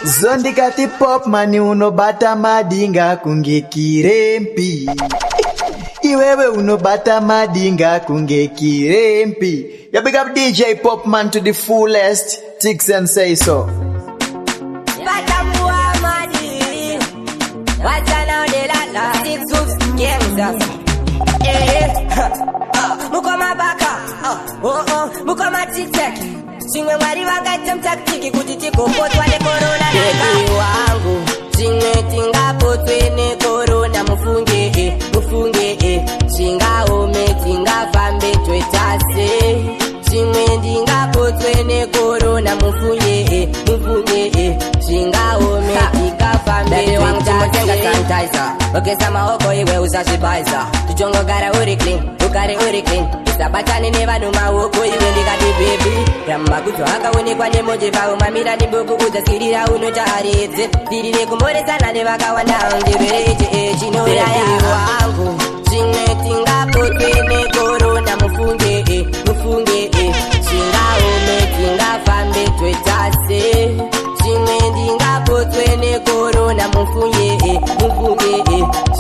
Zondikati pop mani unobata madinga kunge kirempi. Iwewe unobata madinga kunge kirempi. You big up DJ Pop Man to the fullest. Tix and say so. Mukoma baka, mukoma titeki. Chimwe mwari vakaita mtakitiki kuti tikopotwa nekorona. Bebi wangu, chimwe tingapotwe nekorona. Mufunge, chingaome tingafambe twetase. Chimwe ndingapotwe nekorona. Mufunge, chingaome tingafambe twetase. Bebi wangu chimotenga sanitizer. Ogeza maoko iwe usazvibaiza. Tuchongogara uri clean, ugare uri clean. Sabatani nevanu maoko iwe ndikati baby. Ramagudzo akaonekwa nemoje pavo mamira ndiboku kudzasirira unotaridze. Tirire kumboresana nevakawanda ndevereche chinouraya wangu. Chimwe tingapotwe nekorona. Mufunge, chingaome tingafambe twetase. Chimwe ndingapotwe nekorona. Mufunge,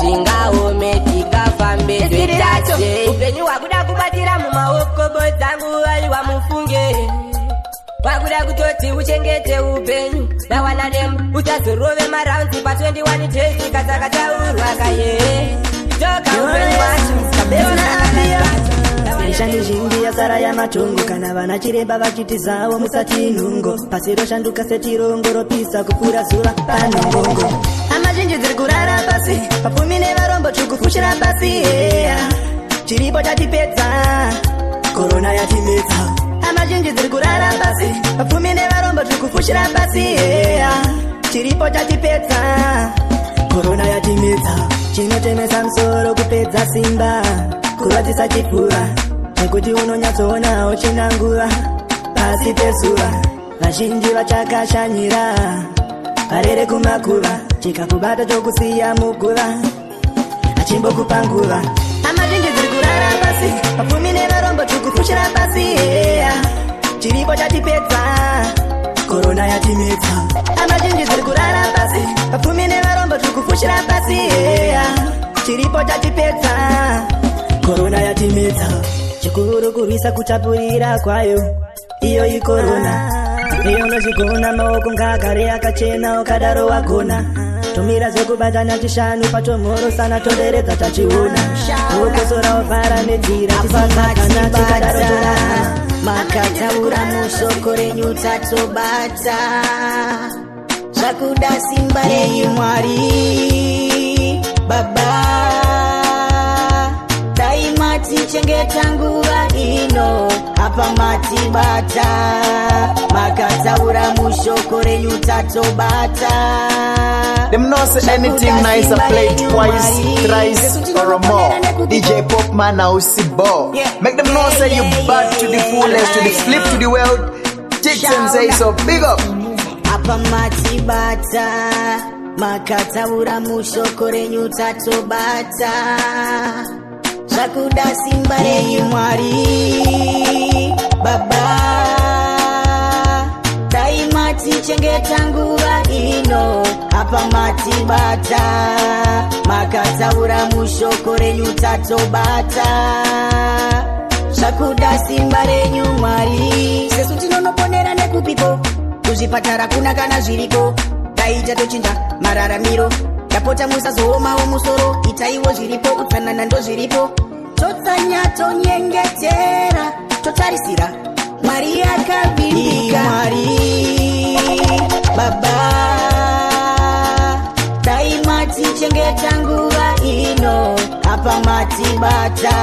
chingaome tingafambe twetase. Upenyu wakuda kubatira mumaoko bodzangu aliwa mufunge. Wakuda kutoti uchengete upenyu. Nawana dem utazorove maraundi pa 21 days katakataurwa kaye. Toka upenyu wacho kabeza. Shandi zhinji yasara ya matongo kana vana chiremba vachiti zavo musati nungo. Pasiro shanduka setirongo ropisa kupura zuva panongongo. Ama zhinji dziri kurara pasi, papfumi nevarombo chukufushira pasi. Chiripo chatipedza, korona yatimedza. Ama zhinji dziri kurara pasi, papfumi nevarombo chukufushira pasi. Chiripo chatipedza, korona yatimedza. Chinotemesa musoro kupedza simba, kuradzisa chipfuva. Nekuti unonyatsoona uchina nguva pasi pezuva. Vazhinji vachakashanyira varere kumakuva. Chikakubata chokusiya muguva achimbokupa nguva. Hama zhinji dziri kurara pasi, papfumi nevarombo chukufushira pasi. Chiripo chatipedza, korona yatimedza. Hama zhinji dziri kurara pasi, papfumi nevarombo chukufushira pasi. Chiripo chatipedza, korona yatimedza. Chikuru kurwisa kutapurira kwayo iyo ikorona. Iyo unozvigona maoko ngagare akachena ukadaro wagona. Tumira zvekubatana chishanu patomhoro sana toderedza tachiona. Ukosora wavhara nedzira tisakana tikadaro torara. Makataura mushoko renyu tatobata. Zvakuda simba renyu Mwari Baba. Tichengeta nguva ino apa matibata. Makataura mushoko renyu tatobata. Them know say anything nice I play twice, thrice or more. DJ Pop Man now Sibo. Make them know say you bad to the fullest, to the flip to the world. Tix and say so, big up. Apa matibata. Makataura mushoko renyu tatobata. Zvakuda simba renyu Mwari Baba. Daima tichengeta nguva ino apa matibata. Makataura mushoko renyu tatobata. Zvakuda simba renyu Mwari. Sesu tinonoponera nekupipo. Kuzvipatara kuna kana zviripo. Daita tochinja mararamiro. Tapota musazomawo musoro. Itaiwo zviripo, utsanana ndo zviripo. Totsanya tonyengetera, totarisira Mwari akavimbika. Mwari Baba. Daima tichengeta nguva ino apa matibata.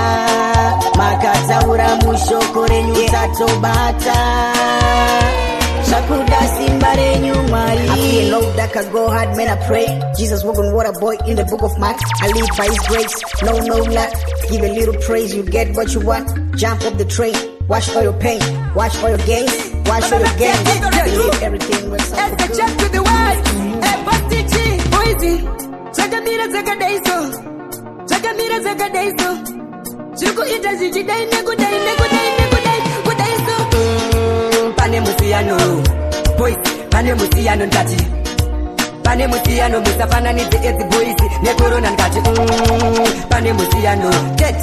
Makataura mushoko renyu tatobata. Zvakuda simba renyu Mwari. I feel low that I go hard, man I pray. Jesus walking water boy in the book of Mark. I live by his grace, no luck. Give a little praise, you get what you want. Jump up the train, wash all your pain, wash all your gains, wash all your gains. Believe everything works out for good. Check to the world. Bastichi, Boise. Chakamira zakadaiso. Chakamira zakadaiso. Chuku itazijidai nekudai nekudai nekudai kudaiso. Pane musiyano. boys pane musiyano ndati pane musiyano musafananidze edzi boys necorona ndati pane musiyano tet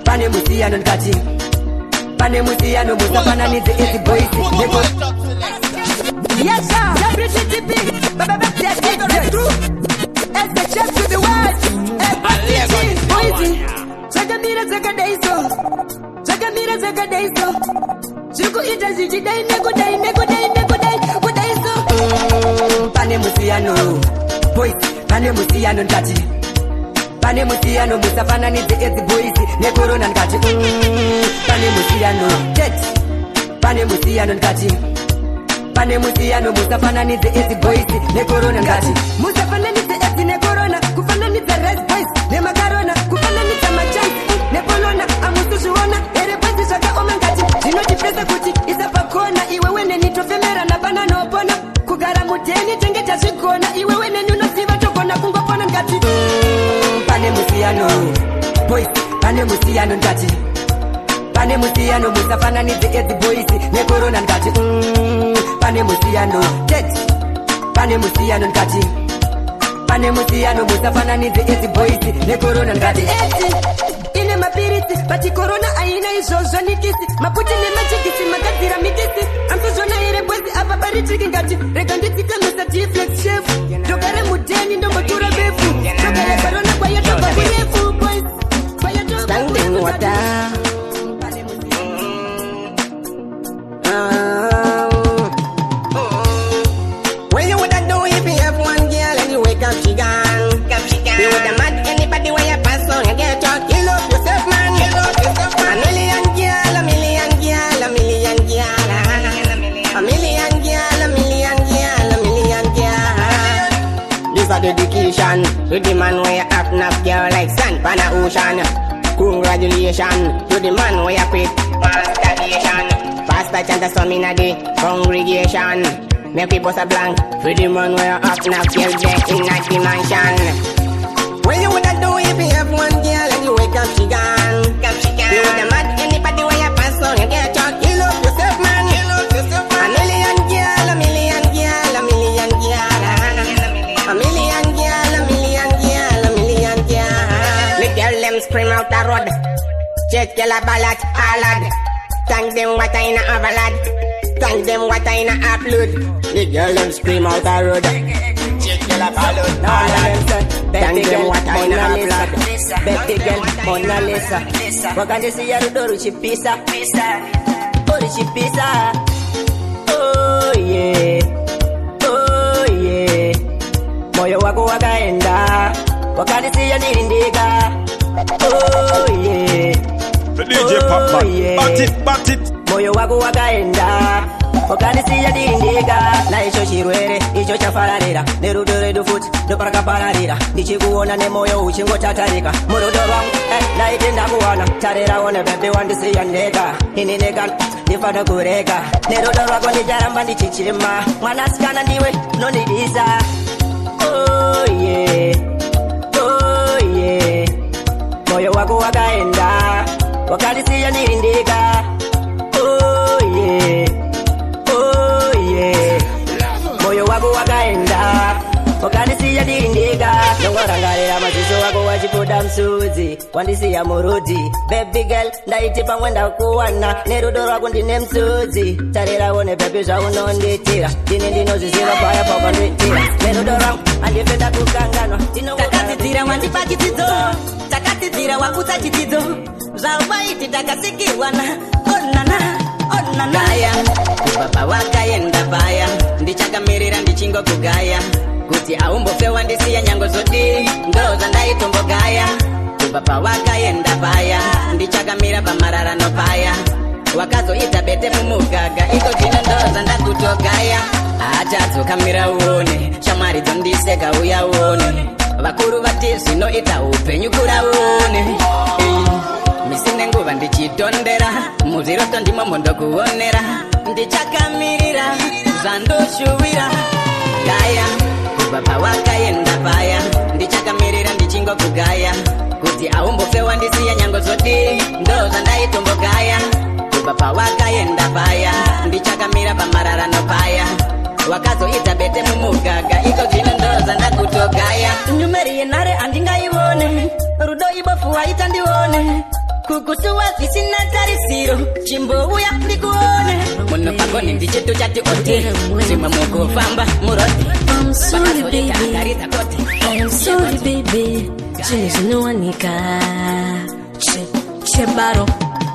pane musiyano ndati pane musiyano musafananidze edzi boys necorona. Yes sir, WTTP baba back there take the through as the chef to the world boys zakamira zakadaiso zakamira zakadaiso zikuita zichidai nekudai nekudai nekudai kudaiso pane musiyano boys pane musiyano ndati pane musiyano musafananidze edzi boys necorona ndati pane musiyano tet pane musiyano ndati pane musiyano musafananidze edzi boys necorona ngati musafananidze edzi necorona kufananidza red boys nemakarona kufananidza machansi nepolona amusuzviona here bwezi zvakaoma ngati zvinotipesa kuti isapakona iwe weneni tofemera napana nopona kugara mudheni tenge tazvigona iwe weneni unoziva togona kungopona ngati pane musiyano boys pane musiyano ngati pane musiyano musafananidze edzi boys necorona ngati pane musiyano tet pane musiyano ngati pane musiyano musafananidze edzi boys necorona ngati eti ine mapirisi pati corona aina izvozvo nikisi maputi nemachikisi magadzira mikisi amsozvona here bwezi apa paritiki ngati rega ndidzikamisa deflex chef togare mudheni ndombotura befu togare corona kwayatobva kurefu boys kwayatobva Well, you woulda do if you have one girl and you wake up she gone. You woulda mad anybody when you pass on you get your kill up yourself, man. A million girl, a million girl, a million girl, a million girl, a million girl, a million girl. This a dedication to the man where you have enough girl like sand pan a ocean. Congratulations to the man where you pick masturbation. Pastor chant a some inna the congregation. Make people a blank for the man where you have enough girl there inna the mansion. Well, you woulda do if you have one girl and you wake up she gone. You woulda mad anybody where you pass on you get your kill up yourself, man. A million girl, a million girl, a million girl, a million girl, a million girl, a million girl. The girl them scream out the road. Check your ballot, alad. Thank them what I in a overlad. Thank them what I in a upload. The girl them scream out the road. Check your ballot, alad. Thank them what I in a upload. Betty girl Mona Lisa wakandisiya rudo ruchipisa ruchipisa oh yeah oh yeah moyo wako wakaenda wakandisiya nirindika oh yeah DJ Popman bat it moyo wako wakaenda wakandisiya nirindika na icho chirwere icho chafararira nerudo redu futi ndoparakapararira ndichikuona nemoyo uchingotatarika murudo rwangu naitenda kuona tarira one bebe wandisiya ndega ini nega ndifana kureka nerudo rwako ndicharamba ndichichema mwanasikana ndiwe nondidisa oh yeah oh yeah moyo wako wakaenda wakandisiya nirindika oh yeah oh yeah moyo wako wakaenda wakandisiya ndirindika nongorangarira maziso wako wachipoda msudzi wandisiya murudzi baby girl ndaiti pamwe ndakuwana nerudo rwako ndine msudzi tarirawo nepepi zvaunonditira ndini ndinozviziva paya pakwanditira nerudo rwangu handipenda kukanganwa takadzidzira wandipa chidzidzo takadzidzira wakutsa chidzidzo zvaubaiti takasikirwana onana Gaya, baba wakaenda paya ndichakamirira ndichingokugaya kuti aumbofewa ndisiya nyango zodi ndoza ndaitombogaya baba wakaenda paya ndichakamira pamararano paya wakazoita bete mumugaga iko dzino ndoza ndakutogaya achadzokamira uone shamwari dzondiseka uya uone vakuru vati zvinoita upenyu kuraone misine nguva ndichitondera muzviroto ndimo mondokuonera ndichakamirira zvandoshuwira gaya kubaba wakaenda paya ndichakamirira ndichingokugaya kuti aumbofewa ndisiya nyango zodi ndozvandaitombogaya kubaba wakaenda paya ndichakamira pamararano paya waita ndione kukusuwa zvisina tarisiro chimbouya ndikuone Muno pagoni ndichetu chati ote Zimwe mukufamba muroti I'm sorry baby I'm sorry baby Chinowanika Chebaro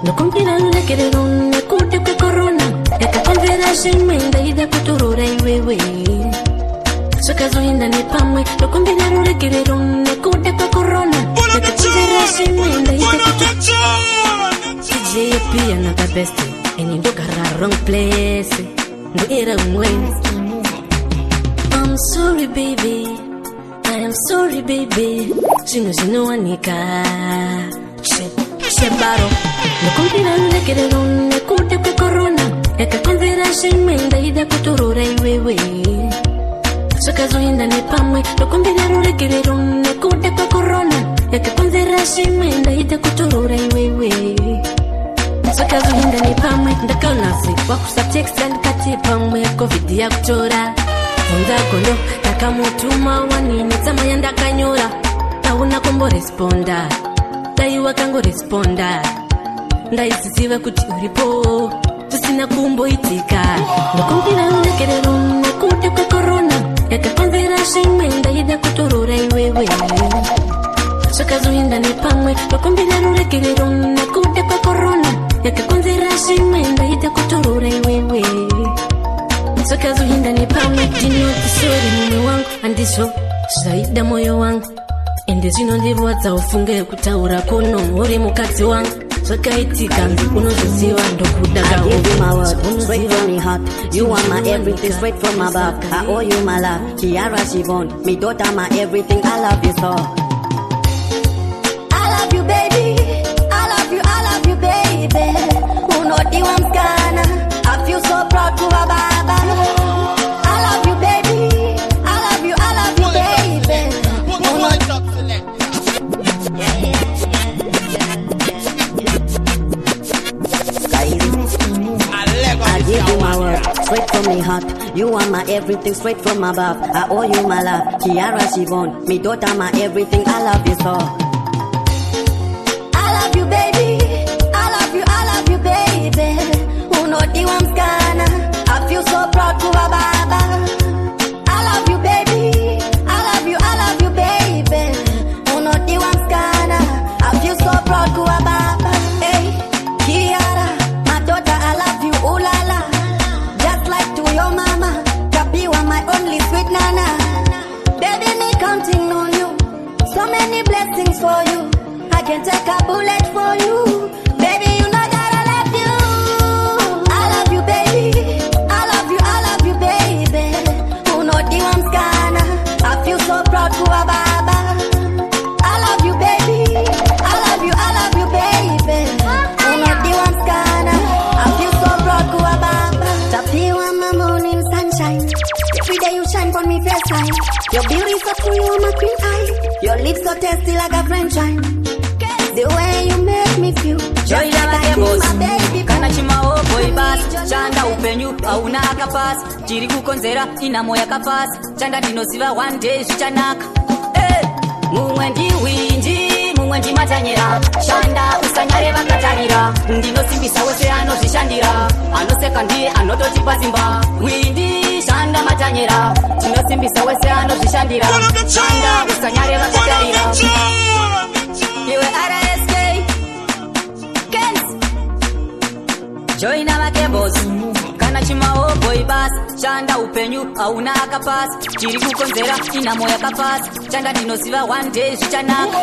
Nokumpira nulekerero nekude kwe corona Yakakonzera shimenda ida kuturura iwewe Sokazoenda nepamwe Nokumpira nulekerero nekude kwe corona Yakakonzera shimenda ida kuturura TJP another best And you got the wrong place No era unwen I'm sorry baby I am sorry baby Chinowanika Chebaro Nokumpira nulekerero nekude kwe corona Yakakonzera shimenda ida kuturura iwewe Sokazoenda nepamwe Nokumpira nulekerero nekude kwe corona Yakakonzera shimenda ida kuturura iwewe Sokazoenda nepamwe ndakaonasi wakusa text ndikati pamwe covid yakutora Honda kondo takamutuma wanini tsama yandakanyora Tauna kumboresponda Dai wakangoresponda Ndaisiziva kuti uripo Tusina kumboitika Nokumpira nulekerero nekude kwe corona Yakakonzera shimenda ida kuturura iwewe Sokazoenda nepamwe Nokumpira nulekerero nekude kwe corona Yakakonzera shimenda ida kuturura iwewe Sokazoenda nepamwe Ndinotisori mume wangu Andizvo zvaida moyo wangu Ende zvinondirwadza ufunge kutaura kuno uri mukadzi wangu Zvakaitika unozoziva ndokuda I give you my word, straight from me heart. You are my everything, straight from my back. I owe you my love, Kiara Shivon. Me daughter, my everything, I love you so. I love you baby I love you baby Unoti wa mskana I feel so proud kuwa baba I love you baby I love you baby I give you my word, straight from me heart. You are my everything, straight from above. I owe you my love, Kiara Shivon. Me daughter, my everything, I love you so. I love you baby I love you baby Unoti wa mskana I feel so proud kuwa baba I love you baby I love you baby Unoti wa mskana I feel so proud kuwa baba Hey Kiara my daughter I love you ooh la la Just like to your mama Kapiwa my only sweet nana Baby me counting on you So many blessings for you I can take a bullet for you Baby you know that I love you I love you baby I love you baby Unoti wa mskana I feel so proud kuwa baba I love you baby I love you baby Unoti wa mskana I feel so proud kuwa baba Tapiwa my morning sunshine Every day you shine for me first time Your beauty so true, you're my queen eye Your lips so tasty like a French wine The way you make me feel Joy like a boss Kana chimao boy bass Chanda upenyu hauna akapasi Chiri kukonzera ina moya kapasi Chanda dinoziva one day zvichanaka Mumwe ndiwinji mumwe ndimatanyera Shanda usanyare vakatarira Ndinosimbisa wese anozvishandira Anoseka ndiye anototipa simba Windi shanda matanyera Tinosimbisa wese anozvishandira Shanda usanyare vakatarira Iwe RSK Kens Join our cables Kana chimao boy bass Chanda upenyu hauna akapasi Chiri kukonzera ina moya kapasi Chanda dinoziva one day zvichanaka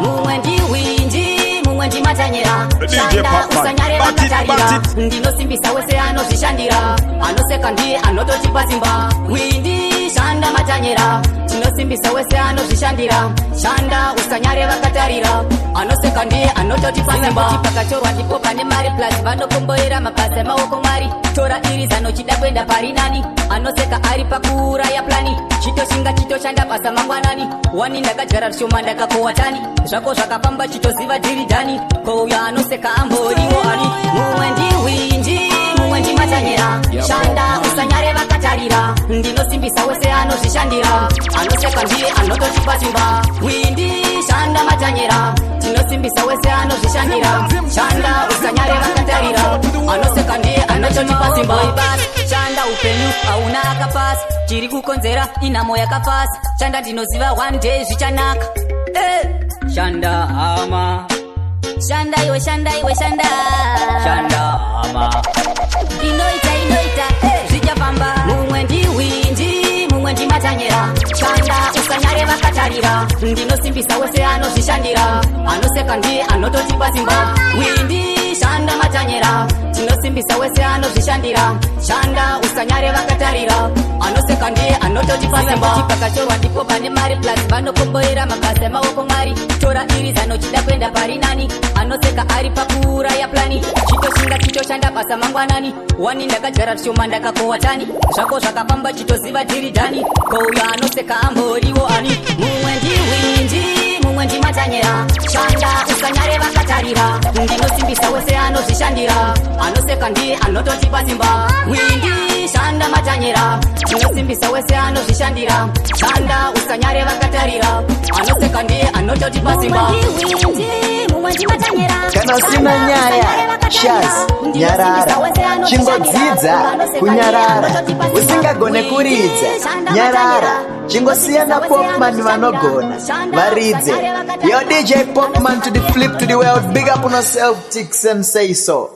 Mumwe ndiwinji mumwe ndimatanyera Shanda usanyare vakatarira Ndinosimbisa wese anozvishandira Anoseka ndiye anototipa simba Windi shanda matanyera Tinosimbisa wese anozvishandira Shanda usanyare vakatarira Anoseka ndiye anototipa simba Pakachorwa ndipo pane mari plus vanokomboera mabasa emaoko mwari Tora iri zano chida kwenda pari nani Anoseka ari pakuuraya plani Chitoshinga chitoshanda basa mangwanani Wani ndakadyara rishoma ndakakowa tani Zvako zvakapamba chitoziva dhiri dhani Kouya anoseka amboriwo ani Mumwe ndiwinji mumwe ndimatanyera Shanda usanyare vakatarira ndinosimbisa wese anozvishandira anoseka ndiye anototipa simba windi shanda matanyera tinosimbisa wese anozvishandira shanda usanyare vakatarira anoseka ndiye anototipa simba shanda upenyu hauna akapasa chiri kukonzera inhamo yakapasa shanda ndinoziva one day zvichanaka shanda hama shanda iwe shanda iwe shanda shanda hama inoita zvichapamba mumwe ndiwindi mumwe ndimatanyera shanda usanyare vakatarira ndinosimbisa wese anozvishandira anoseka ndiye anototipa simba windi shanda matanyera tinosimbisa wese anozvishandira shanda usanyare vakatarira anoseka ndiye anototipa simba chipakachorwa ndipo pane mari plus vanokomboera mabasa emaoko mwari tora iri zanochida kwenda pari nani anoseka ari pakuuraya plani chitoshinga chitoshanda basa mangwanani wani ndakajara shoma ndakakohwa tani zvako zvakapamba chitoziva tiri dhani kouya anoseka amboriwo ani mumwe ndiwindi mumwe ndimatanyera shanda usanyare vakatarira ndinosimbisa wese anozvishandira anoseka ndiye anototipa simba windi shanda matanyera tinosimbisa wese anozvishandira shanda usanyare vakatarira anoseka ndiye anototipa simba kana usina nyaya shaz nyarara chingodzidza kunyarara usingagone kuridza nyarara chingosiyana Popman vanogona varidze. Yo DJ Popman to the flip to the world, big up on yourself ticks and say so.